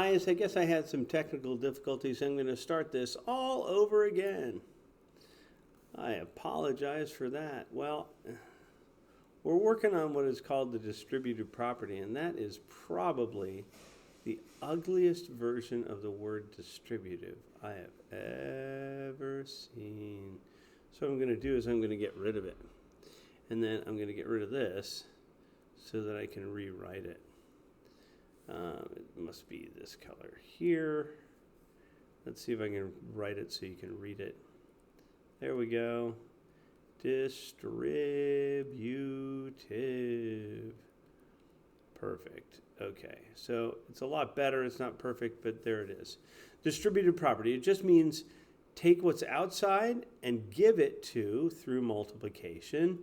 guys, I guess I had some technical difficulties. I'm going to start this all over again. I apologize for that. Well, we're working on what is called the distributed property, and that is probably the ugliest version of the word distributive I have ever seen. So what I'm going to do is I'm going to get rid of it. And then I'm going to get rid of this so that I can rewrite it. It must be this color here. Let's see if I can write it so you can read it. There we go. Distributive. Perfect. Okay, so it's a lot better. It's not perfect, but there it is. Distributed property. It just means take what's outside and give it to, through multiplication,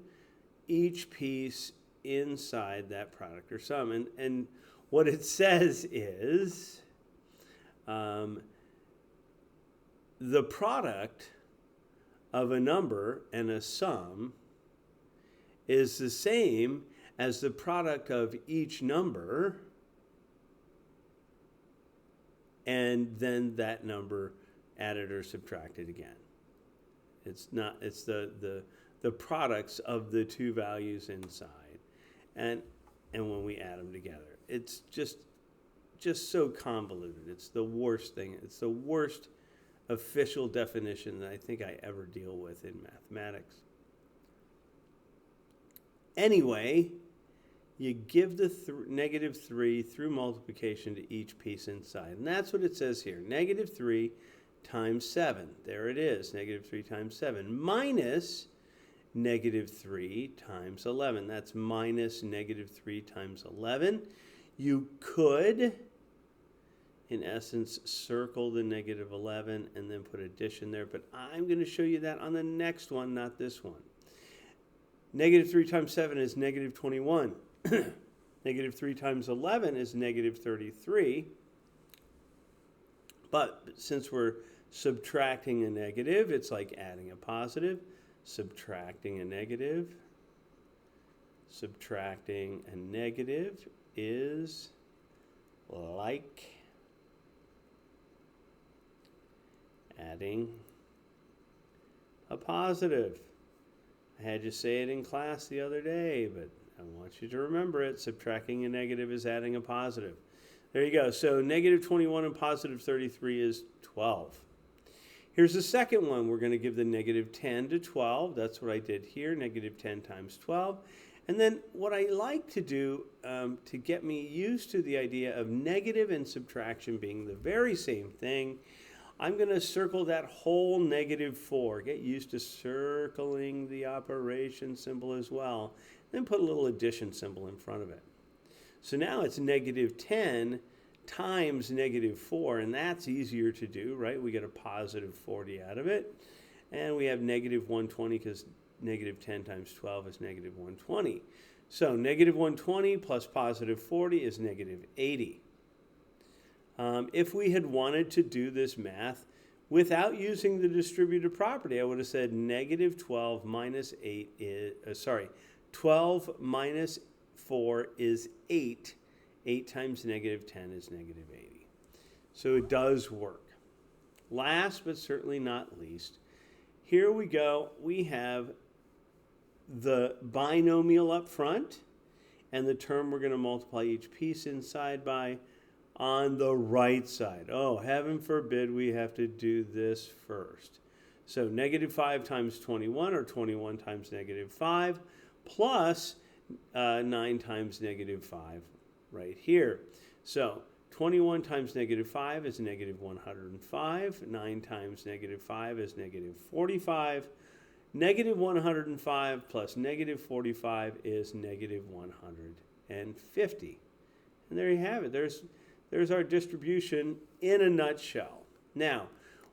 each piece inside that product or sum. And what it says is the product of a number and a sum is the same as the product of each number and then that number added or subtracted again. It's the products of the two values inside and when we add them together. It's just so convoluted. It's the worst thing. It's the worst official definition that I think I ever deal with in mathematics. Anyway, you give the -3 through multiplication to each piece inside. And that's what it says here. -3 times 7. There it is. -3 times 7 minus -3 times 11. That's minus -3 times 11. You could, in essence, circle the -11 and then put addition there. But I'm going to show you that on the next one, not this one. -3 times 7 is -21. -3 times 11 is -33. But since we're subtracting a negative, it's like adding a positive. Subtracting a negative. Subtracting a negative is like adding a positive. I had you say it in class the other day, but I want you to remember it. Subtracting a negative is adding a positive. There you go. So -21 and positive 33 is 12. Here's the second one. We're going to give the -10 to 12. That's what I did here, -10 times 12. And then what I like to do to get me used to the idea of negative and subtraction being the very same thing, I'm going to circle that whole -4. Get used to circling the operation symbol as well. Then put a little addition symbol in front of it. So now it's -10 times -4, and that's easier to do, right? We get a positive 40 out of it. And we have -120 because -10 times 12 is -120. So -120 plus positive 40 is -80. If we had wanted to do this math without using the distributive property, I would have said -12 minus 8 is, 12 minus 4 is 8. 8 times -10 is -80. So it does work. Last but certainly not least, here we go. We have the binomial up front and the term we're going to multiply each piece inside by on the right side. Oh, heaven forbid we have to do this first. So -5 times 21, or 21 times -5, plus 9 times -5 right here. So 21 times -5 is -105. 9 times -5 is -45. -105 plus -45 is -150. And there you have it. There's our distribution in a nutshell. Now,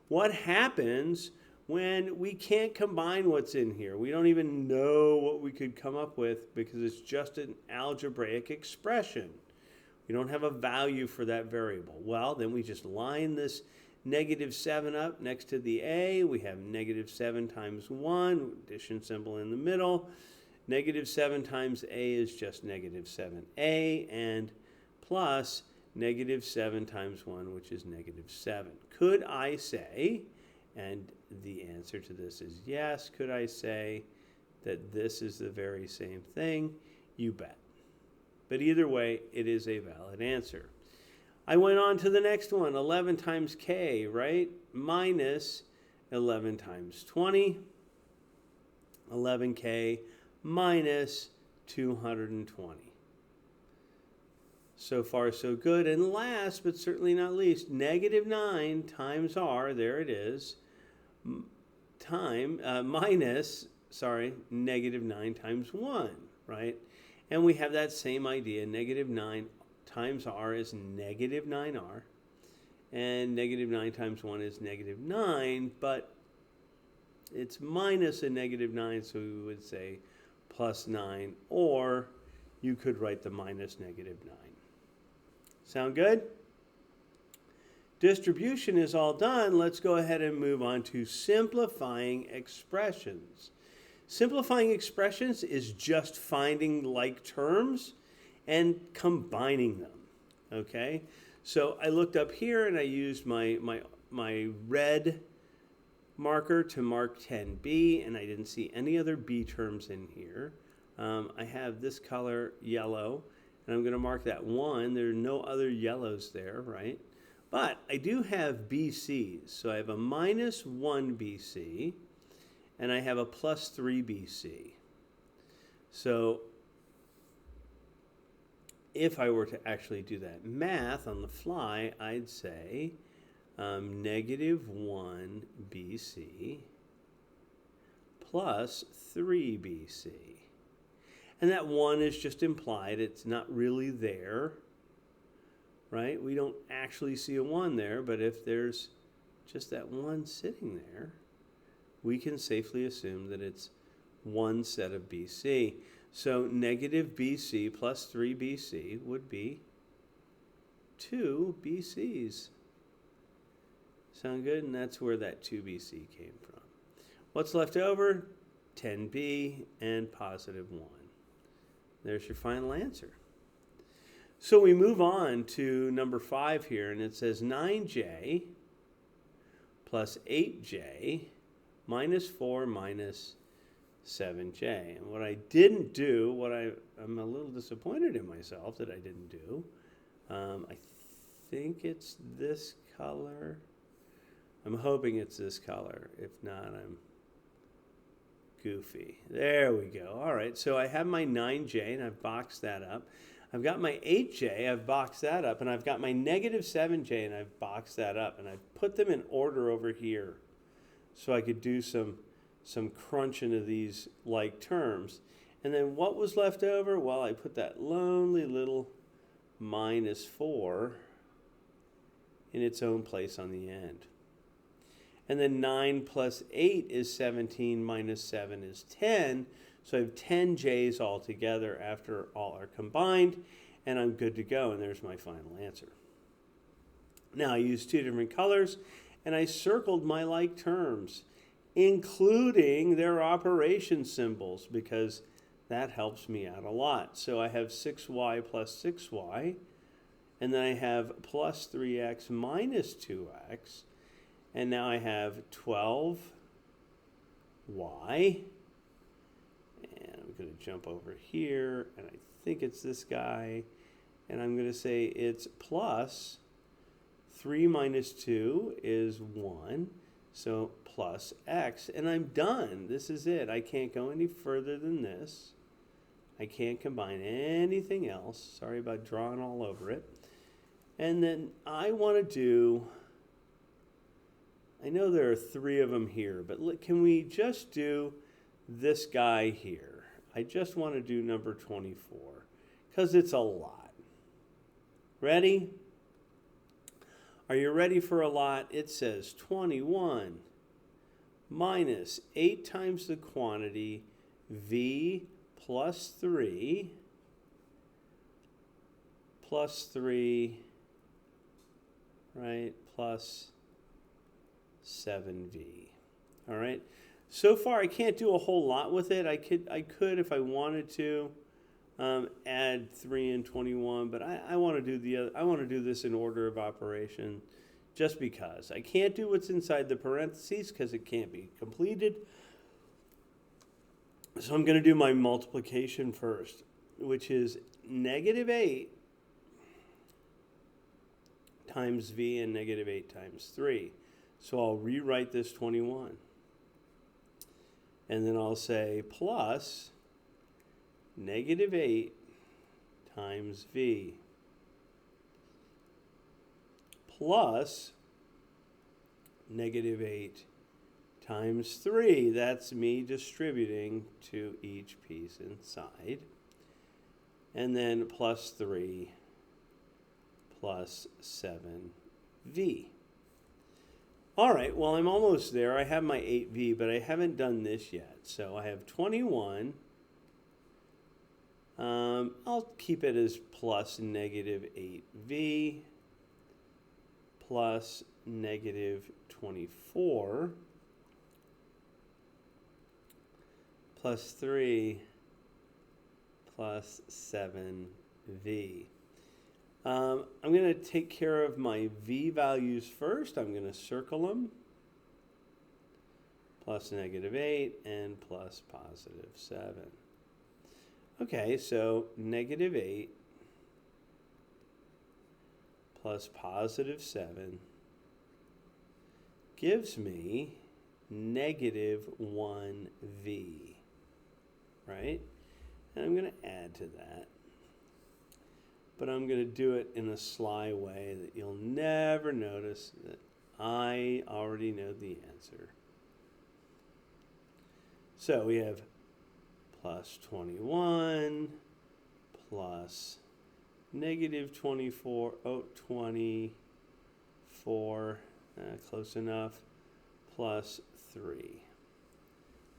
what happens when we can't combine what's in here? We don't even know what we could come up with because it's just an algebraic expression. We don't have a value for that variable. Well, then we just line this -7 up next to the a. We have -7 times 1, addition symbol in the middle. -7 times a is just -7a, and plus negative 7 times 1, which is negative 7. Could I say, and the answer to this is yes, could I say that this is the very same thing? You bet. But either way, it is a valid answer. I went on to the next one, 11 times k, right? Minus 11 times 20, 11k minus 220. So far, so good. And last, but certainly not least, negative 9 times r, there it is, negative 9 times 1, right? And we have that same idea. Negative 9 times r is negative 9r. And negative 9 times 1 is negative 9, but it's minus a negative 9, so we would say plus 9, or you could write the minus negative 9. Sound good? Distribution is all done. Let's go ahead and move on to simplifying expressions. Simplifying expressions is just finding like terms and combining them, okay? So I looked up here and I used my red marker to mark 10b, and I didn't see any other b terms in here. I have this color, yellow, and I'm going to mark that 1. There are no other yellows there, right? But I do have BCs. So I have a minus 1 BC, and I have a plus 3 BC. So if I were to actually do that math on the fly, I'd say negative 1 BC plus 3 BC. And that 1 is just implied. It's not really there, right? We don't actually see a 1 there, but if there's just that 1 sitting there, we can safely assume that it's one set of BC. So negative BC plus 3 BC would be 2 BCs. Sound good? And that's where that 2 BC came from. What's left over? 10b and positive 1. There's your final answer. So we move on to number 5 here, and it says 9j plus 8j minus 4 minus 7j. And what I didn't do, I'm a little disappointed in myself that I didn't do, I think it's this color. I'm hoping it's this color. If not, I'm goofy. There we go. All right, so I have my 9j, and I've boxed that up. I've got my 8j, I've boxed that up, and I've got my negative 7j, and I've boxed that up, and I've put them in order over here so I could do some crunching of these like terms. And then what was left over? Well, I put that lonely little minus 4 in its own place on the end. And then 9 plus 8 is 17, minus 7 is 10. So I have 10 J's all together after all are combined, and I'm good to go, and there's my final answer. Now I used 2 different colors, and I circled my like terms, including their operation symbols, because that helps me out a lot. So I have 6y plus 6y, and then I have plus 3x minus 2x, and now I have 12y, and I'm going to jump over here, and I think it's this guy, and I'm going to say it's plus 3 minus 2 is 1, so plus x, and I'm done. This is it. I can't go any further than this. I can't combine anything else. Sorry about drawing all over it. And then I want to do, I know there are 3 of them here, but can we just do this guy here? I just want to do number 24 because it's a lot. Ready? Are you ready for a lot? It says 21 minus 8 times the quantity v plus 3 plus 3, right, plus 7v. All right. So far, I can't do a whole lot with it. I could if I wanted to. add 3 and 21, but I want to do the other, I want to do this in order of operation just because. I can't do what's inside the parentheses because it can't be completed. So I'm going to do my multiplication first, which is -8 times v and -8 times 3. So I'll rewrite this 21. And then I'll say plus -8 times v plus -8 times 3. That's me distributing to each piece inside. And then plus 3 plus 7v. All right, well, I'm almost there. I have my 8v, but I haven't done this yet. So I have 21. I'll keep it as plus -8v plus -24 plus 3 plus 7v. I'm going to take care of my v values first. I'm going to circle them. Plus -8 and plus +7. Okay, so -8 plus +7 gives me -1v, right? And I'm going to add to that. But I'm going to do it in a sly way that you'll never notice that I already know the answer. So we have plus 21 plus -24, 24, close enough, plus 3.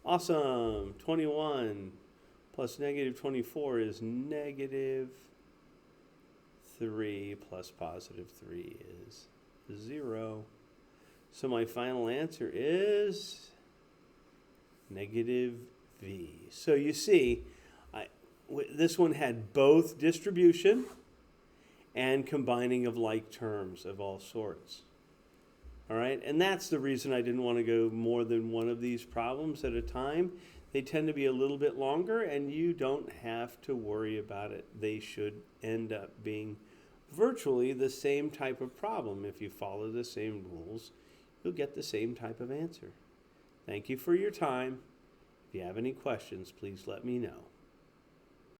Awesome. 21 plus -24 is -3 plus +3 is 0. So my final answer is -v. So you see, this one had both distribution and combining of like terms of all sorts. All right, and that's the reason I didn't want to go more than one of these problems at a time. They tend to be a little bit longer, and you don't have to worry about it. They should end up being virtually the same type of problem. If you follow the same rules, you'll get the same type of answer. Thank you for your time. If you have any questions, please let me know.